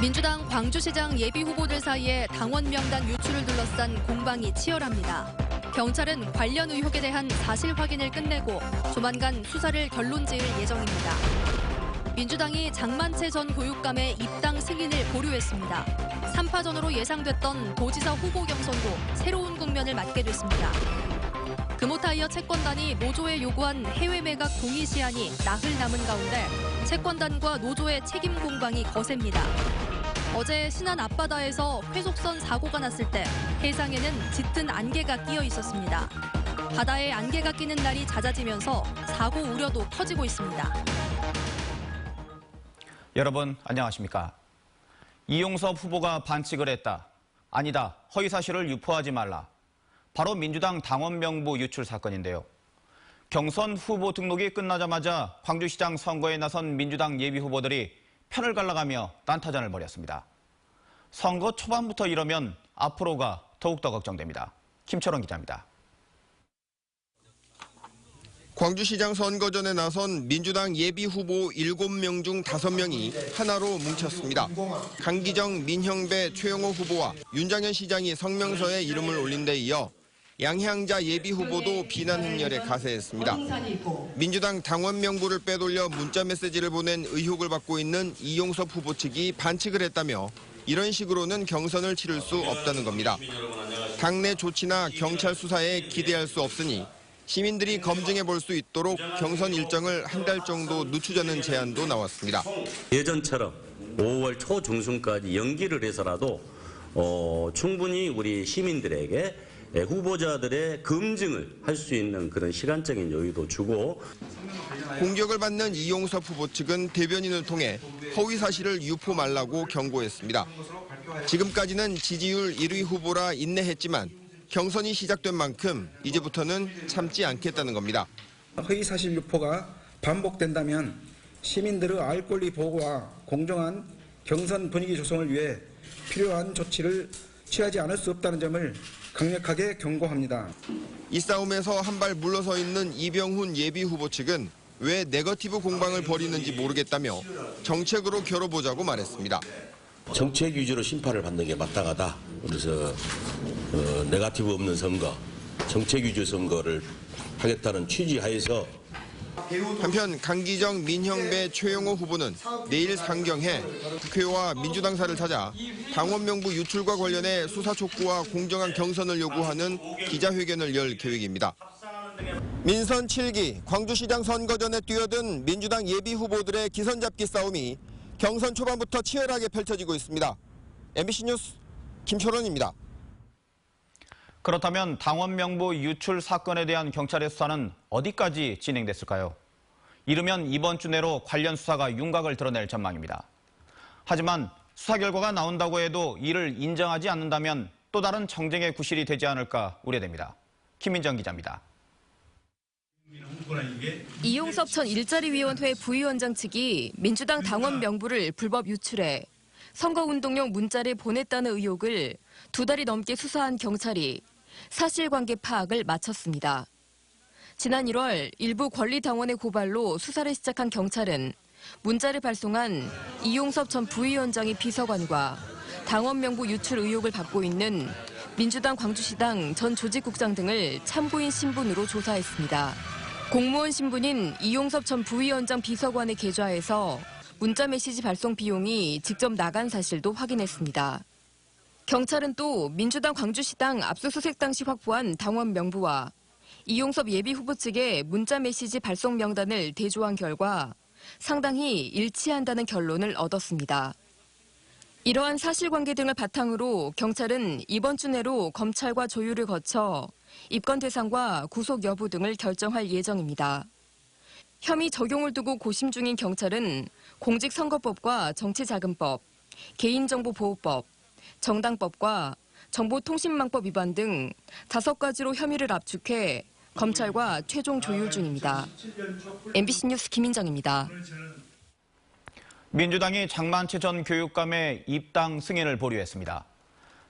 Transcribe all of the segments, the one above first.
민주당 광주시장 예비후보들 사이에 당원 명단 유출을 둘러싼 공방이 치열합니다. 경찰은 관련 의혹에 대한 사실 확인을 끝내고 조만간 수사를 결론지을 예정입니다. 민주당이 장만채 전 교육감의 입당 승인을 보류했습니다. 3파전으로 예상됐던 도지사 후보 경선도 새로운 국면을 맞게 됐습니다. 금호타이어 채권단이 노조에 요구한 해외 매각 동의 시한이 나흘 남은 가운데 채권단과 노조의 책임 공방이 거셉니다. 어제 신안 앞바다에서 회속선 사고가 났을 때 해상에는 짙은 안개가 끼어 있었습니다. 바다에 안개가 끼는 날이 잦아지면서 사고 우려도 커지고 있습니다. 여러분 안녕하십니까? 이용섭 후보가 반칙을 했다. 아니다. 허위 사실을 유포하지 말라. 바로 민주당 당원 명부 유출 사건인데요. 경선 후보 등록이 끝나자마자 광주시장 선거에 나선 민주당 예비후보들이 편을 갈라가며 딴타전을 벌였습니다. 선거 초반부터 이러면 앞으로가 더욱더 걱정됩니다. 김철원 기자입니다. 광주시장 선거전에 나선 민주당 예비후보 7명 중 5명이 하나로 뭉쳤습니다. 강기정, 민형배, 최영호 후보와 윤장현 시장이 성명서에 이름을 올린 데 이어 양향자 예비후보도 비난 행렬에 가세했습니다. 민주당 당원 명부를 빼돌려 문자 메시지를 보낸 의혹을 받고 있는 이용섭 후보 측이 반칙을 했다며 이런 식으로는 경선을 치를 수 없다는 겁니다. 당내 조치나 경찰 수사에 기대할 수 없으니 시민들이 검증해 볼 수 있도록 경선 일정을 한 달 정도 늦추자는 제안도 나왔습니다. 예전처럼 5월 초중순까지 연기를 해서라도 충분히 우리 시민들에게 후보자들의 검증을 할 수 있는 그런 시간적인 여유도 주고. 공격을 받는 이용섭 후보 측은 대변인을 통해 허위 사실을 유포 말라고 경고했습니다. 지금까지는 지지율 1위 후보라 인내했지만 경선이 시작된 만큼 이제부터는 참지 않겠다는 겁니다. 허위 사실 유포가 반복된다면 시민들의 알 권리 보호와 공정한 경선 분위기 조성을 위해 필요한 조치를 취하지 않을 수 없다는 점을 강력하게 경고합니다. 이 싸움에서 한 발 물러서 있는 이병훈 예비후보 측은 왜 네거티브 공방을 벌이는지 모르겠다며 정책으로 겨뤄보자고 말했습니다. 정책 위주로 심판을 받는 게 마땅하다. 그래서 네거티브 없는 선거, 정책 위주 선거를 하겠다는 취지 하에서. 한편 강기정, 민형배, 최영호 후보는 내일 상경해 국회와 민주당사를 찾아 당원 명부 유출과 관련해 수사 촉구와 공정한 경선을 요구하는 기자회견을 열 계획입니다. 민선 7기 광주시장 선거전에 뛰어든 민주당 예비후보들의 기선잡기 싸움이 경선 초반부터 치열하게 펼쳐지고 있습니다. MBC 뉴스 김철원입니다. 그렇다면 당원 명부 유출 사건에 대한 경찰의 수사는 어디까지 진행됐을까요? 이르면 이번 주 내로 관련 수사가 윤곽을 드러낼 전망입니다. 하지만 수사 결과가 나온다고 해도 이를 인정하지 않는다면 또 다른 정쟁의 구실이 되지 않을까 우려됩니다. 김민정 기자입니다. 이용섭 전 일자리위원회 부위원장 측이 민주당 당원 명부를 불법 유출해 선거운동용 문자를 보냈다는 의혹을 2달이 넘게 수사한 경찰이 사실관계 파악을 마쳤습니다. 지난 1월 일부 권리당원의 고발로 수사를 시작한 경찰은 문자를 발송한 이용섭 전 부위원장의 비서관과 당원 명부 유출 의혹을 받고 있는 민주당 광주시당 전 조직국장 등을 참고인 신분으로 조사했습니다. 공무원 신분인 이용섭 전 부위원장 비서관의 계좌에서 문자 메시지 발송 비용이 직접 나간 사실도 확인했습니다. 경찰은 또 민주당 광주시당 압수수색 당시 확보한 당원 명부와 이용섭 예비후보 측의 문자 메시지 발송 명단을 대조한 결과 상당히 일치한다는 결론을 얻었습니다. 이러한 사실관계 등을 바탕으로 경찰은 이번 주 내로 검찰과 조율을 거쳐 입건 대상과 구속 여부 등을 결정할 예정입니다. 혐의 적용을 두고 고심 중인 경찰은 공직선거법과 정치자금법, 개인정보보호법, 정당법과 정보통신망법 위반 등 5가지로 혐의를 압축해 검찰과 최종 조율 중입니다. MBC 뉴스 김민정입니다. 민주당이 장만채 전 교육감의 입당 승인을 보류했습니다.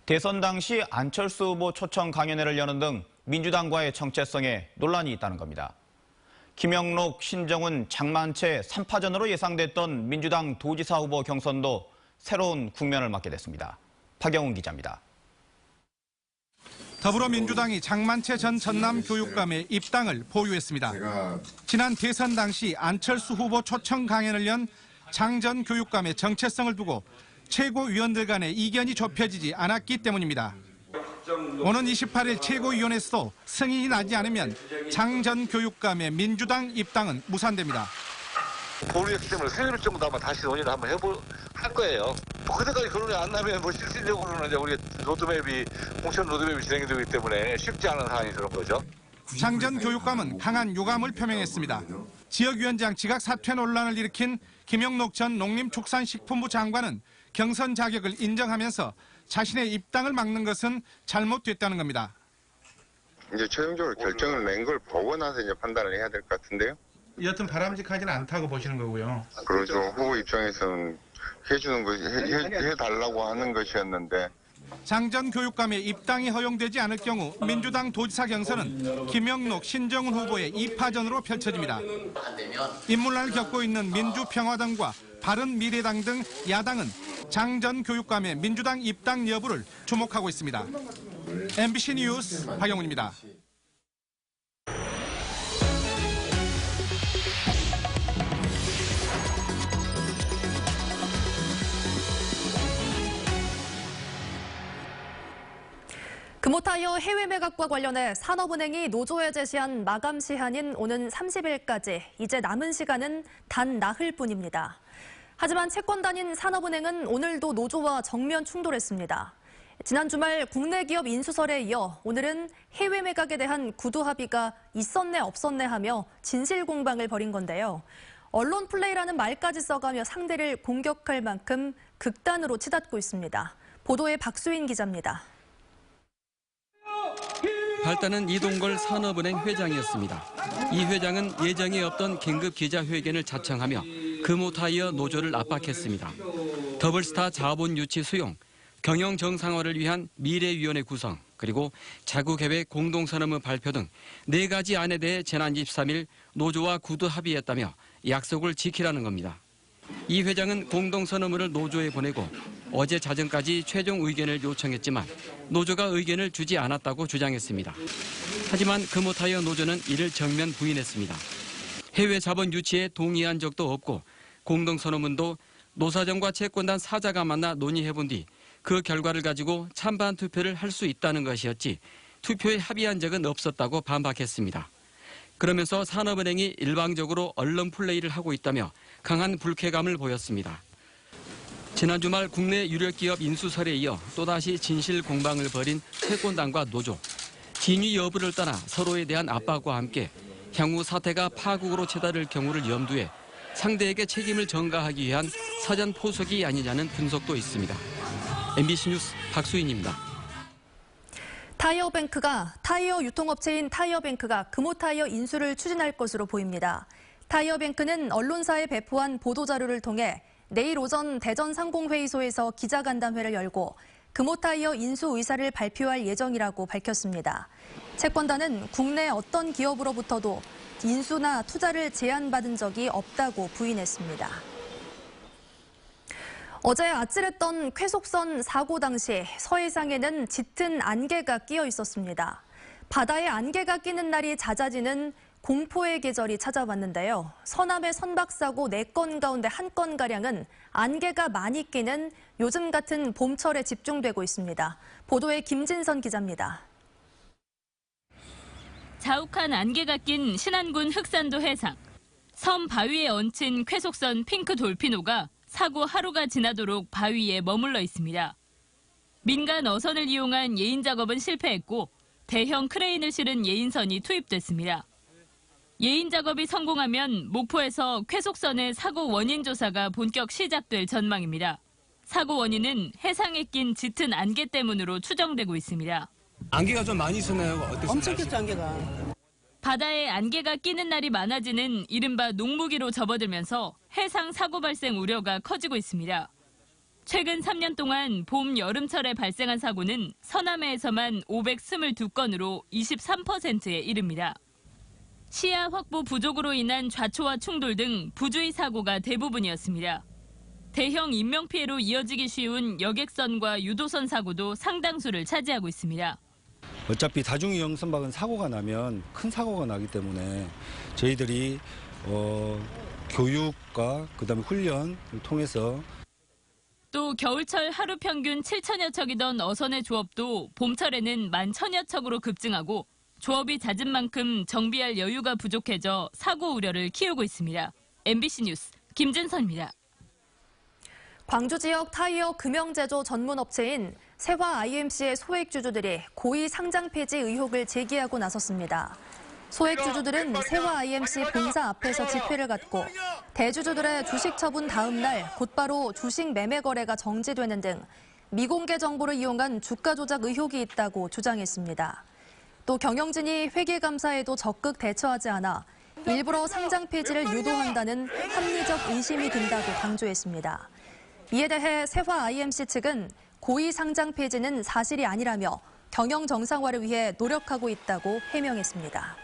대선 당시 안철수 후보 초청 강연회를 여는 등 민주당과의 정체성에 논란이 있다는 겁니다. 김영록, 신정훈, 장만채 3파전으로 예상됐던 민주당 도지사 후보 경선도 새로운 국면을 맞게 됐습니다. 박영훈 기자입니다. 더불어민주당이 장만채 전 전남교육감의 입당을 보유했습니다. 지난 대선 당시 안철수 후보 초청 강연을 연 장 전 교육감의 정체성을 두고 최고위원들 간의 이견이 좁혀지지 않았기 때문입니다. 오는 28일 최고위원회에서도 승인이 나지 않으면 장 전 교육감의 민주당 입당은 무산됩니다. 모르겠기 때문에 세일 정도 아마 다시 논의를 한번 할 거예요. 그때까지 결론이 안 나면 실질적으로는 이제 우리 공천 로드맵이 진행이 되기 때문에 쉽지 않은 상황이 그런 거죠. 장 전 교육감은 강한 유감을 표명했습니다. 지역위원장 지각 사퇴 논란을 일으킨 김영록 전 농림축산식품부 장관은 경선 자격을 인정하면서 자신의 입당을 막는 것은 잘못됐다는 겁니다. 이제 최종적으로 결정을 낸 걸 보고 나서 이제 판단을 해야 될 것 같은데요. 여튼 바람직하지는 않다고 보시는 거고요. 그렇죠. 후보 입장에서는 해달라고 하는 것이었는데. 장 전 교육감의 입당이 허용되지 않을 경우 민주당 도지사 경선은 김영록, 신정훈 후보의 2파전으로 펼쳐집니다. 인물난을 겪고 있는 민주평화당과 바른미래당 등 야당은 장 전 교육감의 민주당 입당 여부를 주목하고 있습니다. MBC 뉴스 박영훈입니다. 금호타이어 해외 매각과 관련해 산업은행이 노조에 제시한 마감 시한인 오는 30일까지 이제 남은 시간은 단 나흘 뿐입니다. 하지만 채권단인 산업은행은 오늘도 노조와 정면 충돌했습니다. 지난 주말 국내 기업 인수설에 이어 오늘은 해외 매각에 대한 구두 합의가 있었네 없었네 하며 진실 공방을 벌인 건데요. 언론 플레이라는 말까지 써가며 상대를 공격할 만큼 극단으로 치닫고 있습니다. 보도에 박수인 기자입니다. 발단은 이동걸 산업은행 회장이었습니다. 이 회장은 예정에 없던 긴급 기자회견을 자청하며 금호타이어 노조를 압박했습니다. 더블스타 자본 유치 수용, 경영 정상화를 위한 미래위원회 구성, 그리고 자구계획 공동선언문 발표 등 4가지 안에 대해 지난 23일 노조와 구두 합의했다며 약속을 지키라는 겁니다. 이 회장은 공동선언문을 노조에 보내고 어제 자정까지 최종 의견을 요청했지만 노조가 의견을 주지 않았다고 주장했습니다. 하지만 금호타이어 노조는 이를 정면 부인했습니다. 해외 자본 유치에 동의한 적도 없고 공동선언문도 노사정과 채권단 사자가 만나 논의해본 뒤 그 결과를 가지고 찬반 투표를 할 수 있다는 것이었지 투표에 합의한 적은 없었다고 반박했습니다. 그러면서 산업은행이 일방적으로 언론 플레이를 하고 있다며 강한 불쾌감을 보였습니다. 지난 주말 국내 유력기업 인수설에 이어 또다시 진실 공방을 벌인 채권단과 노조. 진위 여부를 떠나 서로에 대한 압박과 함께 향후 사태가 파국으로 치달을 경우를 염두에 상대에게 책임을 전가하기 위한 사전 포석이 아니냐는 분석도 있습니다. MBC 뉴스 박수인입니다. 타이어 유통업체인 타이어뱅크가 금호타이어 인수를 추진할 것으로 보입니다. 타이어뱅크는 언론사에 배포한 보도자료를 통해 내일 오전 대전 상공회의소에서 기자간담회를 열고 금호타이어 인수 의사를 발표할 예정이라고 밝혔습니다. 채권단은 국내 어떤 기업으로부터도 인수나 투자를 제안받은 적이 없다고 부인했습니다. 어제 아찔했던 쾌속선 사고 당시 서해상에는 짙은 안개가 끼어 있었습니다. 바다에 안개가 끼는 날이 잦아지는 공포의 계절이 찾아왔는데요. 서남의 선박사고 4건 가운데 1건가량은 안개가 많이 끼는 요즘 같은 봄철에 집중되고 있습니다. 보도에 김진선 기자입니다. 자욱한 안개가 낀 신안군 흑산도 해상. 섬 바위에 얹힌 쾌속선 핑크 돌피노가 사고 하루가 지나도록 바위에 머물러 있습니다. 민간 어선을 이용한 예인 작업은 실패했고 대형 크레인을 실은 예인선이 투입됐습니다. 예인 작업이 성공하면 목포에서 쾌속선의 사고 원인 조사가 본격 시작될 전망입니다. 사고 원인은 해상에 낀 짙은 안개 때문으로 추정되고 있습니다. 안개가 좀 많이 있었나요? 어땠어요? 엄청 꼈죠, 안개가. 바다에 안개가 끼는 날이 많아지는 이른바 농무기로 접어들면서 해상 사고 발생 우려가 커지고 있습니다. 최근 3년 동안 봄, 여름철에 발생한 사고는 서남해에서만 522건으로 23%에 이릅니다. 시야 확보 부족으로 인한 좌초와 충돌 등 부주의 사고가 대부분이었습니다. 대형 인명피해로 이어지기 쉬운 여객선과 유도선 사고도 상당수를 차지하고 있습니다. 어차피 다중이용 선박은 사고가 나면 큰 사고가 나기 때문에 저희들이 교육과 그다음에 훈련을 통해서 또 겨울철 하루 평균 7천여 척이던 어선의 조업도 봄철에는 11,000여 척으로 급증하고 조업이 잦은 만큼 정비할 여유가 부족해져 사고 우려를 키우고 있습니다. MBC 뉴스 김진선입니다. 광주 지역 타이어 금형 제조 전문 업체인 세화 IMC의 소액 주주들이 고의 상장 폐지 의혹을 제기하고 나섰습니다. 소액 주주들은 세화 IMC 본사 앞에서 집회를 갖고 대주주들의 주식 처분 다음 날 곧바로 주식 매매 거래가 정지되는 등 미공개 정보를 이용한 주가 조작 의혹이 있다고 주장했습니다. 또 경영진이 회계감사에도 적극 대처하지 않아 일부러 상장 폐지를 유도한다는 합리적 의심이 든다고 강조했습니다. 이에 대해 세화 IMC 측은 고의 상장 폐지는 사실이 아니라며 경영 정상화를 위해 노력하고 있다고 해명했습니다.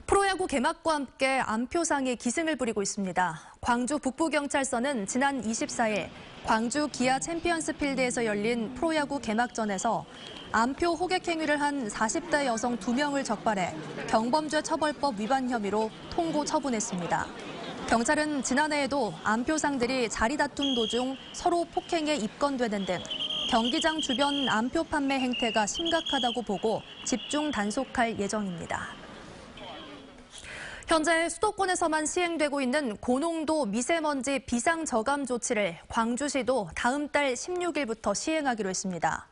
프로야구 개막과 함께 안표상이 기승을 부리고 있습니다. 광주 북부경찰서는 지난 24일 광주 기아 챔피언스 필드에서 열린 프로야구 개막전에서 안표 호객 행위를 한 40대 여성 2명을 적발해 경범죄 처벌법 위반 혐의로 통고 처분했습니다. 경찰은 지난해에도 안표상들이 자리 다툼 도중 서로 폭행에 입건되는 등 경기장 주변 안표 판매 행태가 심각하다고 보고 집중 단속할 예정입니다. 현재 수도권에서만 시행되고 있는 고농도 미세먼지 비상 저감 조치를 광주시도 다음 달 16일부터 시행하기로 했습니다.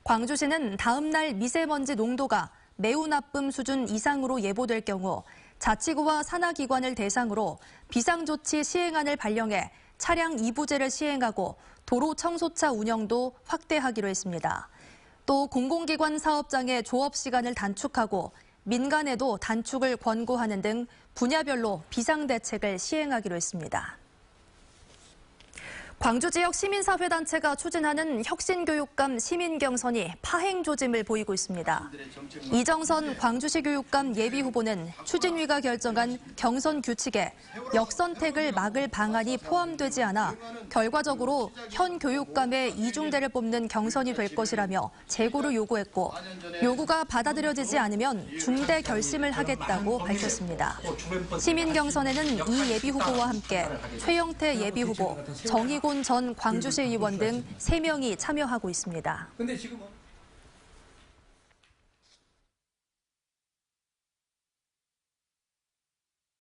광주시는 다음 날 미세먼지 농도가 매우 나쁨 수준 이상으로 예보될 경우 자치구와 산하기관을 대상으로 비상조치 시행안을 발령해 차량 이부제를 시행하고 도로 청소차 운영도 확대하기로 했습니다. 또 공공기관 사업장의 조업 시간을 단축하고 민간에도 단축을 권고하는 등 분야별로 비상대책을 시행하기로 했습니다. 광주 지역 시민사회단체가 추진하는 혁신교육감 시민경선이 파행 조짐을 보이고 있습니다. 이정선 광주시 교육감 예비후보는 추진위가 결정한 경선 규칙에 역선택을 막을 방안이 포함되지 않아 결과적으로 현 교육감의 이중대를 뽑는 경선이 될 것이라며 재고를 요구했고 요구가 받아들여지지 않으면 중대 결심을 하겠다고 밝혔습니다. 시민경선에는 이 예비후보와 함께 최영태 예비후보, 정의곤 전 광주시 의원 등 3명이 참여하고 있습니다. 근데 지금은